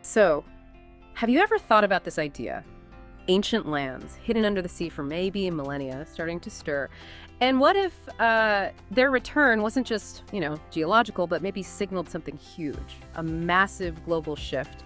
So, have you ever thought about this idea? Ancient lands, hidden under the sea for maybe a millennia, starting to stir. And what if their return wasn't just, geological, but maybe signaled something huge, a massive global shift?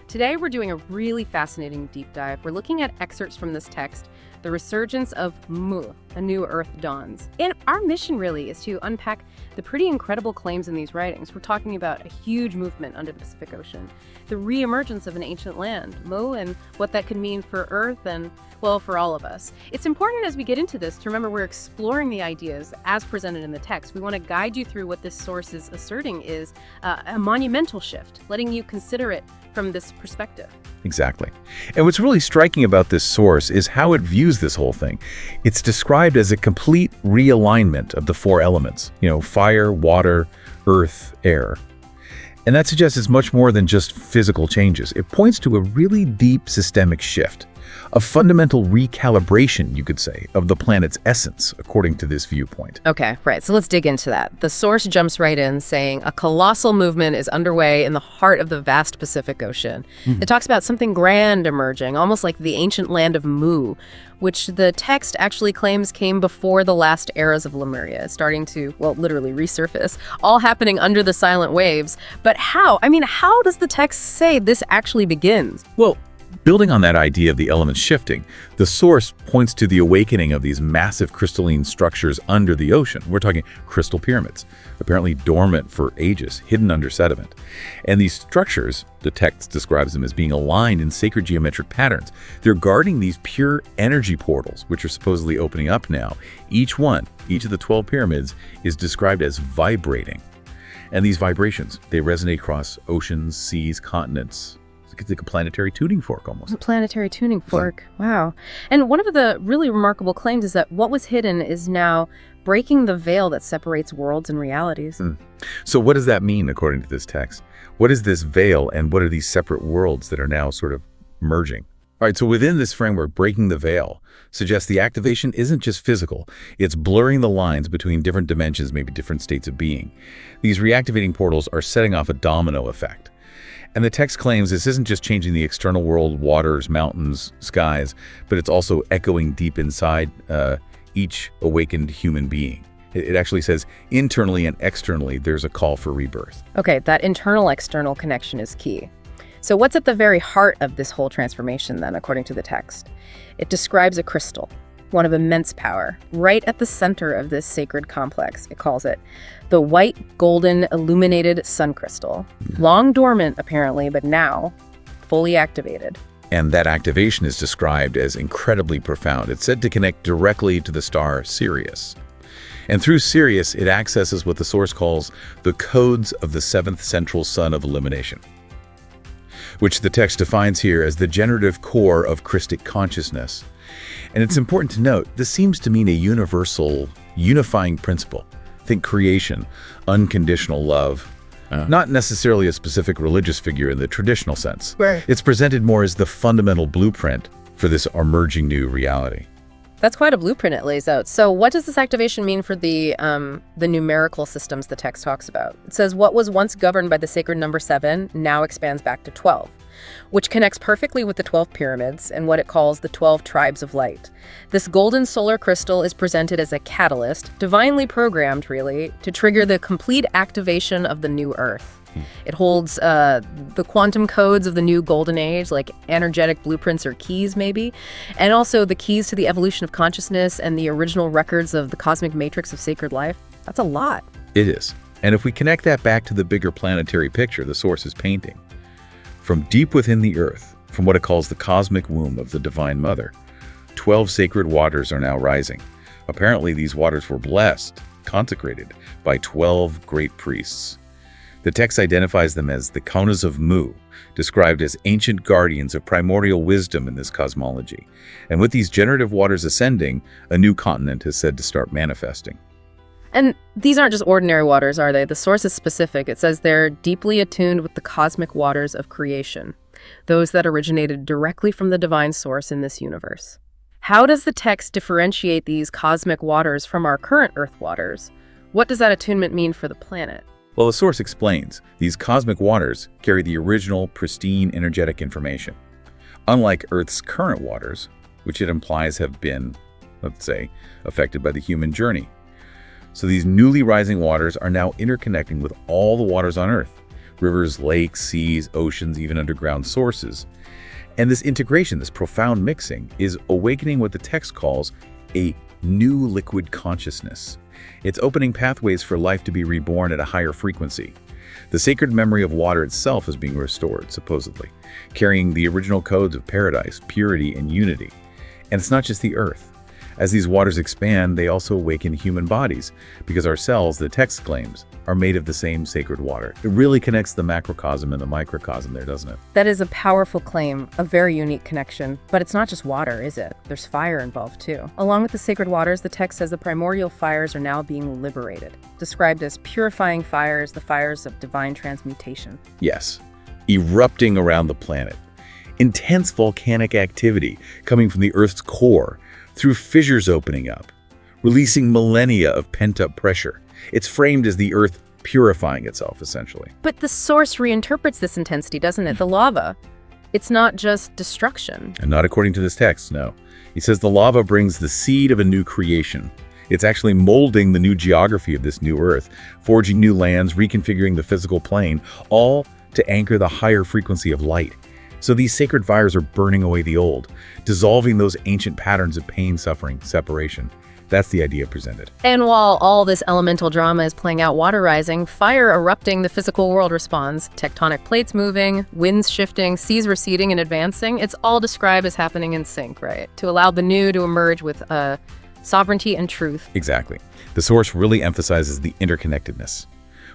Today, we're doing a really fascinating deep dive. We're looking at excerpts from this text, The Resurgence of Mu, A New Earth Dawns. And our mission really is to unpack the pretty incredible claims in these writings. We're talking about a huge movement under the Pacific Ocean, the re-emergence of an ancient land, Mu, and what that could mean for Earth and, well, for all of us. It's important as we get into this to remember we're exploring the ideas as presented in the text. We want to guide you through what this source is asserting is a monumental shift, letting you consider it from this perspective. Exactly. And what's really striking about this source is how it views this whole thing. It's described as a complete realignment of the four elements, fire, water, earth, air. And that suggests it's much more than just physical changes. It points to a really deep systemic shift, a fundamental recalibration, you could say, of the planet's essence, according to this viewpoint. Okay, right. So let's dig into that. The source jumps right in, saying a colossal movement is underway in the heart of the vast Pacific Ocean. It talks about something grand emerging, almost like the ancient land of Mu, which the text actually claims came before the last eras of Lemuria, starting to, well, literally resurface, all happening under the silent waves. But how? How does the text say this actually begins? Well, building on that idea of the elements shifting, the source points to the awakening of these massive crystalline structures under the ocean. We're talking crystal pyramids, apparently dormant for ages, hidden under sediment. And these structures, the text describes them as being aligned in sacred geometric patterns. They're guarding these pure energy portals, which are supposedly opening up now. Each of the 12 pyramids is described as vibrating. And these vibrations, they resonate across oceans, seas, continents. It's like a planetary tuning fork almost. A planetary tuning fork. Wow. And one of the really remarkable claims is that what was hidden is now breaking the veil that separates worlds and realities. So what does that mean according to this text? What is this veil and what are these separate worlds that are now sort of merging? All right, so within this framework, breaking the veil suggests the activation isn't just physical. It's blurring the lines between different dimensions, maybe different states of being. These reactivating portals are setting off a domino effect. And the text claims this isn't just changing the external world, waters, mountains, skies, but it's also echoing deep inside each awakened human being. It actually says internally and externally, there's a call for rebirth. Okay, that internal-external connection is key. So what's at the very heart of this whole transformation then, according to the text? It describes a crystal, one of immense power, right at the center of this sacred complex. It calls it the white, golden, illuminated sun crystal. Long dormant, apparently, but now fully activated. And that activation is described as incredibly profound. It's said to connect directly to the star Sirius. And through Sirius, it accesses what the source calls the codes of the seventh central sun of illumination, which the text defines here as the generative core of Christic consciousness. And it's important to note, this seems to mean a universal, unifying principle. Think creation, unconditional love, not necessarily a specific religious figure in the traditional sense. Right. It's presented more as the fundamental blueprint for this emerging new reality. That's quite a blueprint it lays out. So what does this activation mean for the numerical systems the text talks about? It says what was once governed by the sacred number 7 now expands back to 12, which connects perfectly with the 12 pyramids and what it calls the 12 tribes of light. This golden solar crystal is presented as a catalyst, divinely programmed, really, to trigger the complete activation of the new Earth. It holds the quantum codes of the new golden age, like energetic blueprints or keys, maybe, and also the keys to the evolution of consciousness and the original records of the cosmic matrix of sacred life. That's a lot. It is. And if we connect that back to the bigger planetary picture the source is painting, from deep within the Earth, from what it calls the cosmic womb of the Divine Mother, 12 sacred waters are now rising. Apparently, these waters were blessed, consecrated by 12 great priests. The text identifies them as the Kaunas of Mu, described as ancient guardians of primordial wisdom in this cosmology. And with these generative waters ascending, a new continent is said to start manifesting. And these aren't just ordinary waters, are they? The source is specific. It says they're deeply attuned with the cosmic waters of creation, those that originated directly from the divine source in this universe. How does the text differentiate these cosmic waters from our current Earth waters? What does that attunement mean for the planet? Well, the source explains, these cosmic waters carry the original, pristine, energetic information. Unlike Earth's current waters, which it implies have been, let's say, affected by the human journey. So these newly rising waters are now interconnecting with all the waters on Earth, rivers, lakes, seas, oceans, even underground sources. And this integration, this profound mixing, is awakening what the text calls a new liquid consciousness. It's opening pathways for life to be reborn at a higher frequency. The sacred memory of water itself is being restored, supposedly, carrying the original codes of paradise, purity, and unity. And it's not just the earth. As these waters expand, they also awaken human bodies, because our cells, the text claims, are made of the same sacred water. It really connects the macrocosm and the microcosm there, doesn't it? That is a powerful claim, a very unique connection. But it's not just water, is it? There's fire involved too. Along with the sacred waters, the text says the primordial fires are now being liberated, described as purifying fires, the fires of divine transmutation. Yes, erupting around the planet. Intense volcanic activity coming from the Earth's core, through fissures opening up, releasing millennia of pent-up pressure. It's framed as the Earth purifying itself, essentially. But the source reinterprets this intensity, doesn't it? The lava. It's not just destruction. And not according to this text, no. He says the lava brings the seed of a new creation. It's actually molding the new geography of this new Earth, forging new lands, reconfiguring the physical plane, all to anchor the higher frequency of light. So these sacred fires are burning away the old, dissolving those ancient patterns of pain, suffering, separation. That's the idea presented. And while all this elemental drama is playing out, water rising, fire erupting, the physical world responds. Tectonic plates moving, winds shifting, seas receding and advancing. It's all described as happening in sync, right? To allow the new to emerge with sovereignty and truth. Exactly. The source really emphasizes the interconnectedness.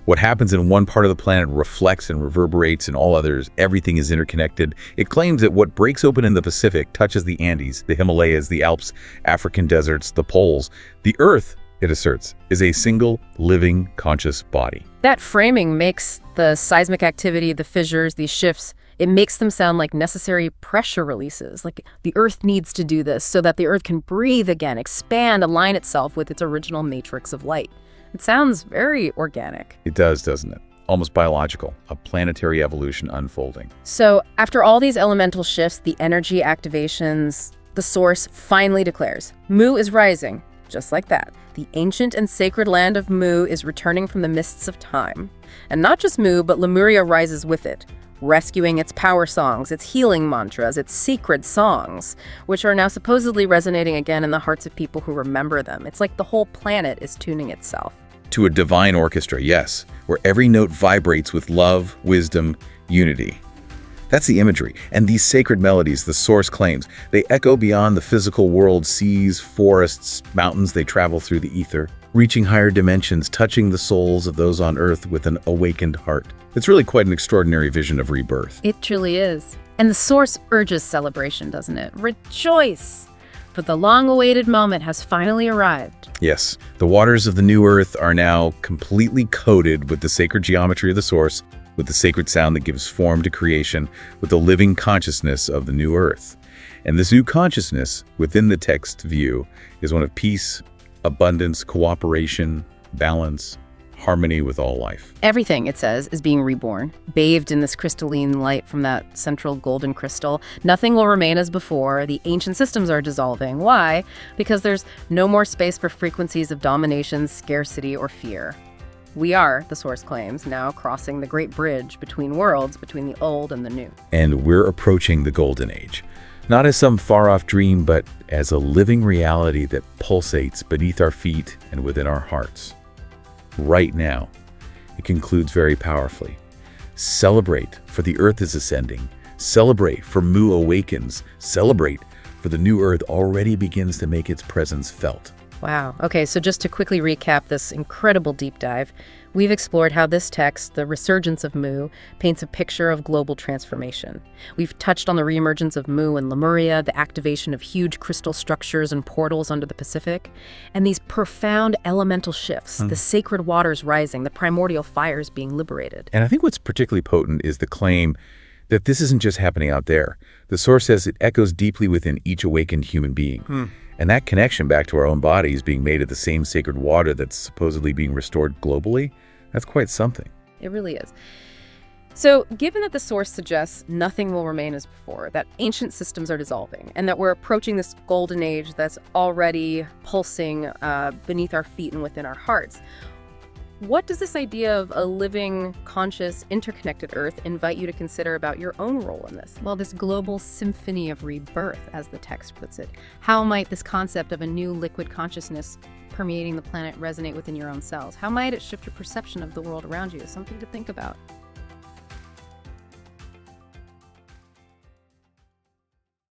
What happens in one part of the planet reflects and reverberates in all others. Everything is interconnected. It claims that what breaks open in the Pacific touches the Andes, the Himalayas, the Alps, African deserts, the poles. The Earth, it asserts, is a single, living, conscious body. That framing makes the seismic activity, the fissures, these shifts, it makes them sound like necessary pressure releases. Like the Earth needs to do this so that the Earth can breathe again, expand, align itself with its original matrix of light. It sounds very organic. It does, doesn't it? Almost biological, a planetary evolution unfolding. So after all these elemental shifts, the energy activations, the source finally declares, Mu is rising, just like that. The ancient and sacred land of Mu is returning from the mists of time. And not just Mu, but Lemuria rises with it, rescuing its power songs, its healing mantras, its sacred songs, which are now supposedly resonating again in the hearts of people who remember them. It's like the whole planet is tuning itself. To a divine orchestra, yes, where every note vibrates with love, wisdom, unity. That's the imagery. And these sacred melodies, the source claims, they echo beyond the physical world, seas, forests, mountains. They travel through the ether, reaching higher dimensions, touching the souls of those on Earth with an awakened heart. It's really quite an extraordinary vision of rebirth. It truly is. And the source urges celebration, doesn't it? Rejoice! For the long-awaited moment has finally arrived. Yes, the waters of the new Earth are now completely coated with the sacred geometry of the source, with the sacred sound that gives form to creation, with the living consciousness of the new Earth. And this new consciousness, within the text view, is one of peace, abundance, cooperation, balance, harmony with all life. Everything, it says, is being reborn, bathed in this crystalline light from that central golden crystal. Nothing will remain as before. The ancient systems are dissolving. Why? Because there's no more space for frequencies of domination, scarcity, or fear. We are, the source claims, now crossing the great bridge between worlds, between the old and the new. And we're approaching the golden age. Not as some far-off dream, but as a living reality that pulsates beneath our feet and within our hearts. Right now, it concludes very powerfully. Celebrate, for the Earth is ascending. Celebrate, for Mu awakens. Celebrate, for the new Earth already begins to make its presence felt. Wow. Okay, so just to quickly recap this incredible deep dive, we've explored how this text, the Resurgence of Mu, paints a picture of global transformation. We've touched on the re-emergence of Mu and Lemuria, the activation of huge crystal structures and portals under the Pacific, and these profound elemental shifts, the sacred waters rising, the primordial fires being liberated. And I think what's particularly potent is the claim that this isn't just happening out there. The source says it echoes deeply within each awakened human being. And that connection back to our own bodies being made of the same sacred water that's supposedly being restored globally, That's quite something. It really is. So, given that the source suggests nothing will remain as before, that ancient systems are dissolving, and that we're approaching this golden age that's already pulsing beneath our feet and within our hearts, what does this idea of a living, conscious, interconnected Earth invite you to consider about your own role in this? Well, this global symphony of rebirth, as the text puts it. How might this concept of a new liquid consciousness permeating the planet resonate within your own cells? How might it shift your perception of the world around you? Something to think about.